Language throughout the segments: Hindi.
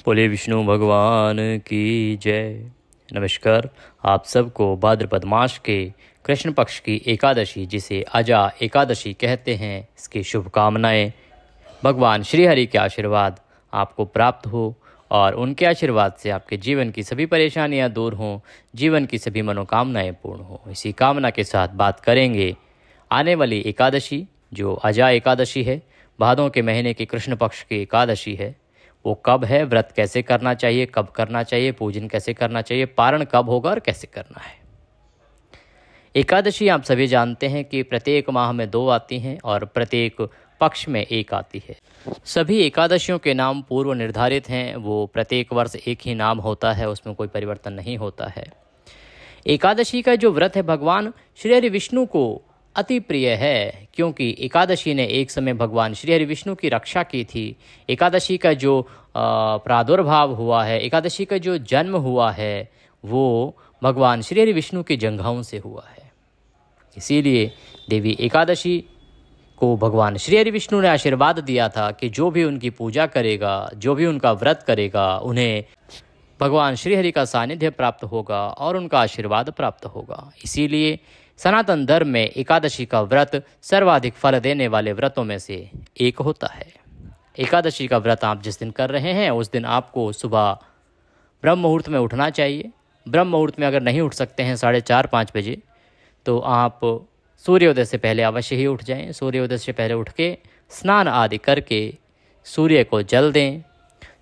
बोले विष्णु भगवान की जय। नमस्कार आप सबको भाद्रपद मास के कृष्ण पक्ष की एकादशी जिसे अजा एकादशी कहते हैं इसकी शुभकामनाएं। भगवान श्री हरि के आशीर्वाद आपको प्राप्त हो और उनके आशीर्वाद से आपके जीवन की सभी परेशानियां दूर हों, जीवन की सभी मनोकामनाएं पूर्ण हों। इसी कामना के साथ बात करेंगे आने वाली एकादशी जो अजा एकादशी है, भादों के महीने की कृष्ण पक्ष की एकादशी है। वो कब है, व्रत कैसे करना चाहिए, कब करना चाहिए, पूजन कैसे करना चाहिए, पारण कब होगा और कैसे करना है। एकादशी आप सभी जानते हैं कि प्रत्येक माह में 2 आती हैं और प्रत्येक पक्ष में 1 आती है। सभी एकादशियों के नाम पूर्व निर्धारित हैं, वो प्रत्येक वर्ष एक ही नाम होता है, उसमें कोई परिवर्तन नहीं होता है। एकादशी का जो व्रत है भगवान श्री हरि विष्णु को अति प्रिय है, क्योंकि एकादशी ने एक समय भगवान श्री हरि विष्णु की रक्षा की थी। एकादशी का जो प्रादुर्भाव हुआ है, एकादशी का जो जन्म हुआ है, वो भगवान श्री हरि विष्णु के जंघाओं से हुआ है। इसीलिए देवी एकादशी को भगवान श्री हरि विष्णु ने आशीर्वाद दिया था कि जो भी उनकी पूजा करेगा, जो भी उनका व्रत करेगा, उन्हें भगवान श्री हरि का सानिध्य प्राप्त होगा और उनका आशीर्वाद प्राप्त होगा। इसीलिए सनातन धर्म में एकादशी का व्रत सर्वाधिक फल देने वाले व्रतों में से एक होता है। एकादशी का व्रत आप जिस दिन कर रहे हैं उस दिन आपको सुबह ब्रह्म मुहूर्त में उठना चाहिए। ब्रह्म मुहूर्त में अगर नहीं उठ सकते हैं 4:30-5 बजे, तो आप सूर्योदय से पहले अवश्य ही उठ जाएं। सूर्योदय से पहले उठ के स्नान आदि करके सूर्य को जल दें।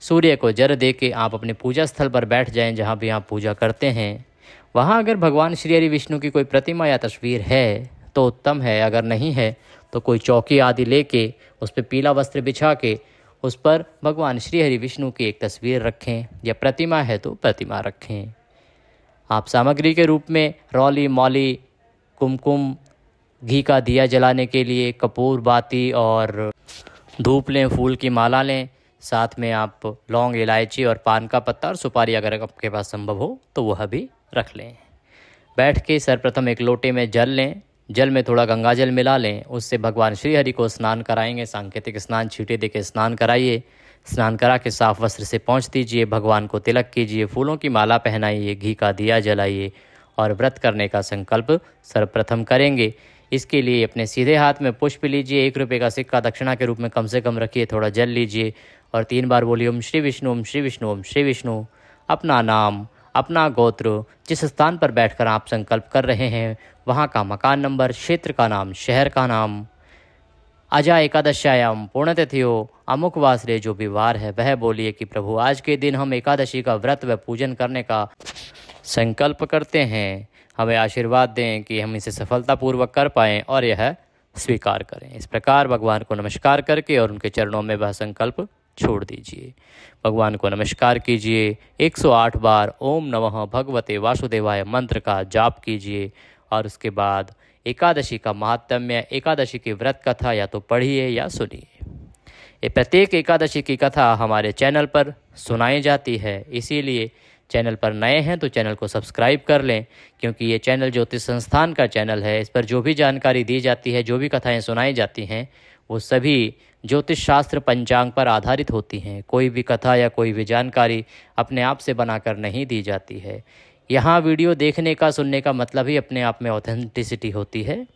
सूर्य को जल दे के आप अपने पूजा स्थल पर बैठ जाएं, जहाँ भी आप पूजा करते हैं। वहाँ अगर भगवान श्री हरि विष्णु की कोई प्रतिमा या तस्वीर है तो उत्तम है, अगर नहीं है तो कोई चौकी आदि लेके उस पर पीला वस्त्र बिछा के उस पर भगवान श्री हरि विष्णु की एक तस्वीर रखें, या प्रतिमा है तो प्रतिमा रखें। आप सामग्री के रूप में रौली, मौली, कुमकुम, घी का दिया जलाने के लिए कपूर, बाती और धूप लें, फूल की माला लें। साथ में आप लौंग, इलायची और पान का पत्ता और सुपारी अगर आपके पास संभव हो तो वह भी रख लें। बैठ के सर्वप्रथम एक लोटे में जल लें, जल में थोड़ा गंगा जल मिला लें, उससे भगवान श्री हरि को स्नान कराएंगे। सांकेतिक स्नान, छींटे दे के स्नान कराइए। स्नान करा के साफ वस्त्र से पोंछ दीजिए, भगवान को तिलक कीजिए, फूलों की माला पहनाइए, घी का दिया जलाइए और व्रत करने का संकल्प सर्वप्रथम करेंगे। इसके लिए अपने सीधे हाथ में पुष्प लीजिए, 1 रुपये का सिक्का दक्षिणा के रूप में कम से कम रखिए, थोड़ा जल लीजिए और 3 बार बोलिए ओम श्री विष्णु, ओम श्री विष्णु, ओम श्री विष्णु। अपना नाम, अपना गोत्र, जिस स्थान पर बैठकर आप संकल्प कर रहे हैं वहाँ का मकान नंबर, क्षेत्र का नाम, शहर का नाम, अजा एकादश्यायाम पुण्यतिथियो अमुक वासरे जो भी वार है वह बोलिए कि प्रभु आज के दिन हम एकादशी का व्रत व पूजन करने का संकल्प करते हैं। हमें आशीर्वाद दें कि हम इसे सफलतापूर्वक कर पाएँ और यह स्वीकार करें। इस प्रकार भगवान को नमस्कार करके और उनके चरणों में वह संकल्प छोड़ दीजिए। भगवान को नमस्कार कीजिए, 108 बार ओम नमः भगवते वासुदेवाय मंत्र का जाप कीजिए और उसके बाद एकादशी का महात्म्य, एकादशी की व्रत कथा या तो पढ़िए या सुनिए। ये प्रत्येक एकादशी की कथा हमारे चैनल पर सुनाई जाती है, इसीलिए चैनल पर नए हैं तो चैनल को सब्सक्राइब कर लें, क्योंकि ये चैनल ज्योतिष संस्थान का चैनल है। इस पर जो भी जानकारी दी जाती है, जो भी कथाएं सुनाई जाती हैं, वो सभी ज्योतिष शास्त्र पंचांग पर आधारित होती हैं। कोई भी कथा या कोई भी जानकारी अपने आप से बनाकर नहीं दी जाती है। यहाँ वीडियो देखने का, सुनने का मतलब ही अपने आप में ऑथेंटिसिटी होती है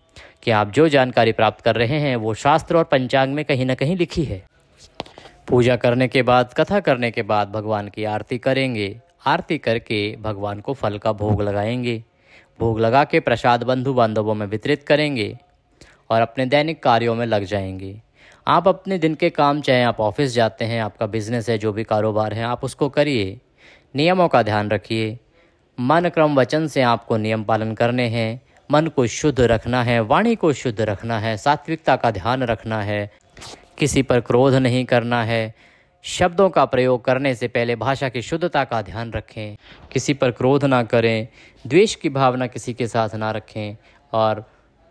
कि आप जो जानकारी प्राप्त कर रहे हैं वो शास्त्र और पंचांग में कहीं ना कहीं लिखी है। पूजा करने के बाद, कथा करने के बाद भगवान की आरती करेंगे। आरती करके भगवान को फल का भोग लगाएंगे। भोग लगा के प्रसाद बंधु बांधवों में वितरित करेंगे और अपने दैनिक कार्यों में लग जाएंगे। आप अपने दिन के काम, चाहे आप ऑफिस जाते हैं, आपका बिजनेस है, जो भी कारोबार है, आप उसको करिए। नियमों का ध्यान रखिए। मन, क्रम, वचन से आपको नियम पालन करने हैं। मन को शुद्ध रखना है, वाणी को शुद्ध रखना है, सात्विकता का ध्यान रखना है, किसी पर क्रोध नहीं करना है। शब्दों का प्रयोग करने से पहले भाषा की शुद्धता का ध्यान रखें, किसी पर क्रोध ना करें, द्वेष की भावना किसी के साथ ना रखें और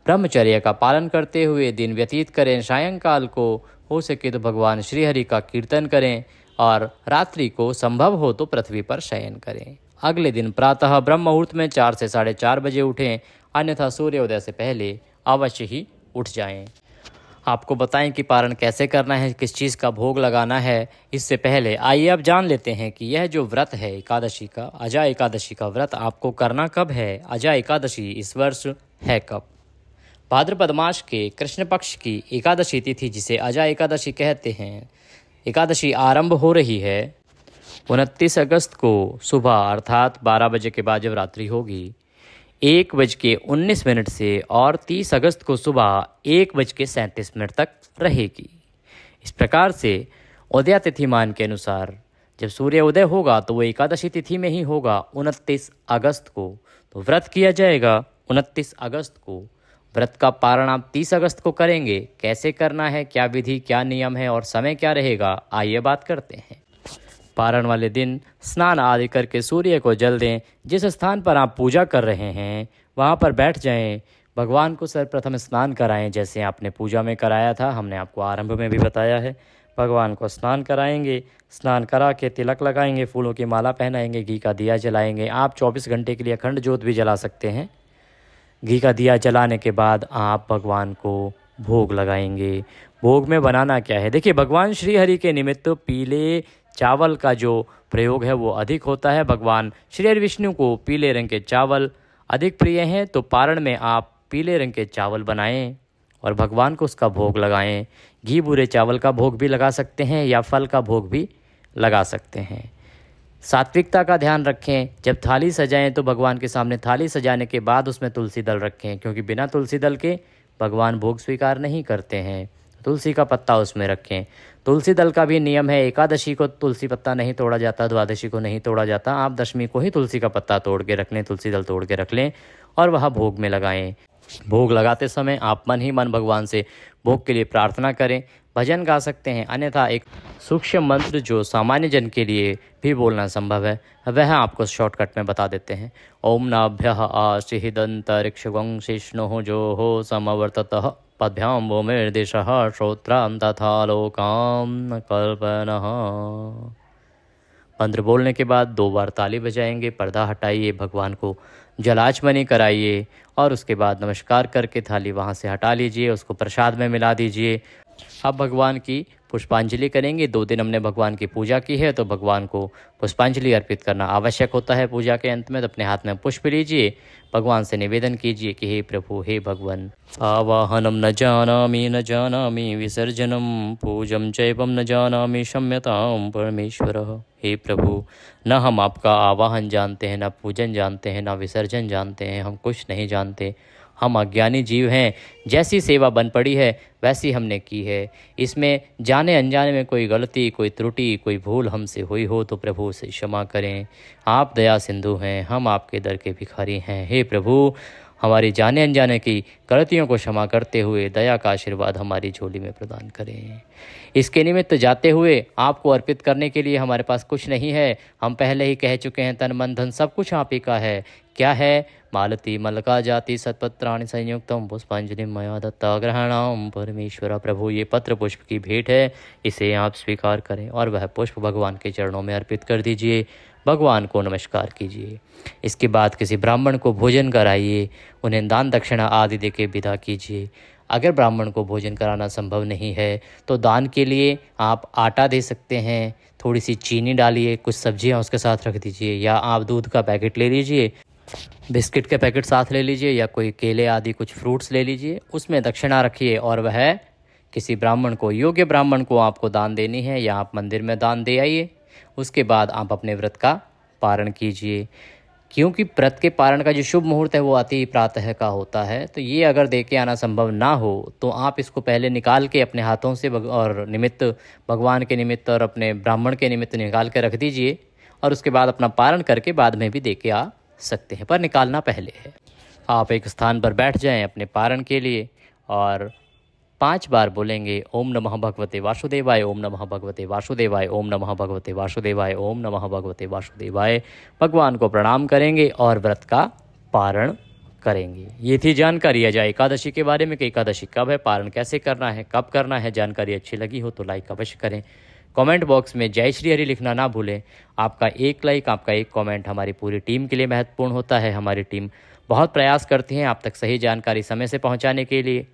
ब्रह्मचर्य का पालन करते हुए दिन व्यतीत करें। सायंकाल को हो सके तो भगवान श्री हरि का कीर्तन करें और रात्रि को संभव हो तो पृथ्वी पर शयन करें। अगले दिन प्रातः ब्रह्म मुहूर्त में 4 से 4:30 बजे उठें, अन्यथा सूर्योदय से पहले अवश्य ही उठ जाएं। आपको बताएं कि पारण कैसे करना है, किस चीज़ का भोग लगाना है। इससे पहले आइए अब जान लेते हैं कि यह जो व्रत है एकादशी का, अजा एकादशी का व्रत आपको करना कब है। अजा एकादशी इस वर्ष है कब? भाद्रपद मास के कृष्ण पक्ष की एकादशी तिथि जिसे अजा एकादशी कहते हैं, एकादशी आरंभ हो रही है 29 अगस्त को सुबह अर्थात 12 बजे के बाद जब रात्रि होगी 1:19 से और 30 अगस्त को सुबह 1:37 तक रहेगी। इस प्रकार से उदया तिथिमान के अनुसार जब सूर्य उदय होगा तो वो एकादशी तिथि में ही होगा 29 अगस्त को। तो व्रत किया जाएगा 29 अगस्त को। व्रत का पारण आप 30 अगस्त को करेंगे। कैसे करना है, क्या विधि, क्या नियम है और समय क्या रहेगा, आइए बात करते हैं। पारण वाले दिन स्नान आदि करके सूर्य को जल दें। जिस स्थान पर आप पूजा कर रहे हैं वहाँ पर बैठ जाएं। भगवान को सर्वप्रथम स्नान कराएं, जैसे आपने पूजा में कराया था, हमने आपको आरंभ में भी बताया है। भगवान को स्नान कराएंगे, स्नान करा के तिलक लगाएंगे, फूलों की माला पहनाएंगे, घी का दिया जलाएंगे। आप 24 घंटे के लिए अखंड ज्योत भी जला सकते हैं। घी का दिया जलाने के बाद आप भगवान को भोग लगाएंगे। भोग में बनाना क्या है, देखिए भगवान श्री हरि के निमित्त पीले चावल का जो प्रयोग है वो अधिक होता है। भगवान श्री हरि विष्णु को पीले रंग के चावल अधिक प्रिय हैं, तो पारण में आप पीले रंग के चावल बनाएं और भगवान को उसका भोग लगाएं। घी भूरे चावल का भोग भी लगा सकते हैं या फल का भोग भी लगा सकते हैं। सात्विकता का ध्यान रखें। जब थाली सजाएं तो भगवान के सामने थाली सजाने के बाद उसमें तुलसी दल रखें, क्योंकि बिना तुलसी दल के भगवान भोग स्वीकार नहीं करते हैं। तुलसी का पत्ता उसमें रखें। तुलसी दल का भी नियम है, एकादशी को तुलसी पत्ता नहीं तोड़ा जाता, द्वादशी को नहीं तोड़ा जाता। आप दशमी को ही तुलसी का पत्ता तोड़ के रख लें, तुलसी दल तोड़ के रख लें और वह भोग में लगाएं। भोग लगाते समय आप मन ही मन भगवान से भोग के लिए प्रार्थना करें। भजन गा सकते हैं, अन्यथा एक सूक्ष्म मंत्र जो सामान्य जन के लिए भी बोलना संभव है वह आपको शॉर्टकट में बता देते हैं। ओम नाभ्यः आशिहिदन्तरिक्षगं शिष्णुः जो हो समवर्ततः पद्भ्यां भूमिर्दिशः श्रोत्रां तथा लोकां कल्पनः। मंत्र बोलने के बाद 2 बार ताली बजाएंगे, पर्दा हटाइए, भगवान को जलाचमनी कराइए और उसके बाद नमस्कार करके थाली वहाँ से हटा लीजिए, उसको प्रसाद में मिला दीजिए। अब भगवान की पुष्पांजलि करेंगे। 2 दिन हमने भगवान की पूजा की है तो भगवान को पुष्पांजलि अर्पित करना आवश्यक होता है। पूजा के अंत में तो अपने हाथ में पुष्प लीजिए, भगवान से निवेदन कीजिए कि हे प्रभु, हे भगवान, आवाहनम न जानामि विसर्जनम पूजम चैवम न जानामि क्षम्यतां परमेश्वर। हे प्रभु, न हम आपका आवाहन जानते हैं, न पूजन जानते हैं, न विसर्जन जानते हैं, हम कुछ नहीं जानते। हम अज्ञानी जीव हैं। जैसी सेवा बन पड़ी है वैसी हमने की है। इसमें जाने अनजाने में कोई गलती, कोई त्रुटि, कोई भूल हमसे हुई हो तो प्रभु से क्षमा करें। आप दया सिंधु हैं, हम आपके दर के भिखारी हैं। हे प्रभु, हमारी जाने अनजाने की गलतियों को क्षमा करते हुए दया का आशीर्वाद हमारी झोली में प्रदान करें। इसके निमित्त जाते हुए आपको अर्पित करने के लिए हमारे पास कुछ नहीं है। हम पहले ही कह चुके हैं, तन मन धन सब कुछ आप ही का है। क्या है? मालती मलका जाति सत्पत्राणि संयुक्तम पुष्पांजलि मया दत्ता ग्रहणाम परमेश्वर। प्रभु, ये पत्र पुष्प की भेंट है, इसे आप स्वीकार करें और वह पुष्प भगवान के चरणों में अर्पित कर दीजिए। भगवान को नमस्कार कीजिए। इसके बाद किसी ब्राह्मण को भोजन कराइए, उन्हें दान दक्षिणा आदि देके विदा कीजिए। अगर ब्राह्मण को भोजन कराना संभव नहीं है तो दान के लिए आप आटा दे सकते हैं, थोड़ी सी चीनी डालिए, कुछ सब्जियां उसके साथ रख दीजिए, या आप दूध का पैकेट ले लीजिए, बिस्किट के पैकेट साथ ले लीजिए, या कोई केले आदि कुछ फ्रूट्स ले लीजिए, उसमें दक्षिणा रखिए और वह किसी ब्राह्मण को, योग्य ब्राह्मण को आपको दान देनी है, या आप मंदिर में दान दे आइए। उसके बाद आप अपने व्रत का पारण कीजिए, क्योंकि व्रत के पारण का जो शुभ मुहूर्त है वो अति प्रातः का होता है। तो ये अगर दे के आना संभव ना हो तो आप इसको पहले निकाल के अपने हाथों से और निमित्त, भगवान के निमित्त और अपने ब्राह्मण के निमित्त निकाल के रख दीजिए और उसके बाद अपना पारण करके बाद में भी दे के आ सकते हैं, पर निकालना पहले है। आप एक स्थान पर बैठ जाएं अपने पारण के लिए और 5 बार बोलेंगे ओम नमः भगवते वासुदेवाय, ओम नमः भगवते वासुदेवाय, ओम नमः भगवते वासुदेवाय, ओम नमः भगवते वासुदेवाय। भगवान को प्रणाम करेंगे और व्रत का पारण करेंगे। ये थी जानकारी अजा एकादशी के बारे में कि एकादशी कब है, पारण कैसे करना है, कब करना है। जानकारी अच्छी लगी हो तो लाइक अवश्य करें। कमेंट बॉक्स में जय श्री हरि लिखना ना भूलें। आपका एक लाइक, आपका एक कमेंट हमारी पूरी टीम के लिए महत्वपूर्ण होता है। हमारी टीम बहुत प्रयास करती है आप तक सही जानकारी समय से पहुंचाने के लिए।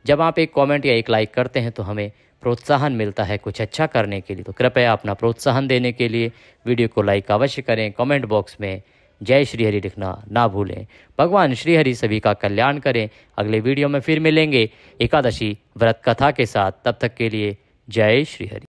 जब आप एक कमेंट या एक लाइक करते हैं तो हमें प्रोत्साहन मिलता है कुछ अच्छा करने के लिए। तो कृपया अपना प्रोत्साहन देने के लिए वीडियो को लाइक अवश्य करें। कमेंट बॉक्स में जय श्री हरि लिखना ना भूलें। भगवान श्री हरि सभी का कल्याण करें। अगले वीडियो में फिर मिलेंगे एकादशी व्रत कथा के साथ। तब तक के लिए जय श्री हरि।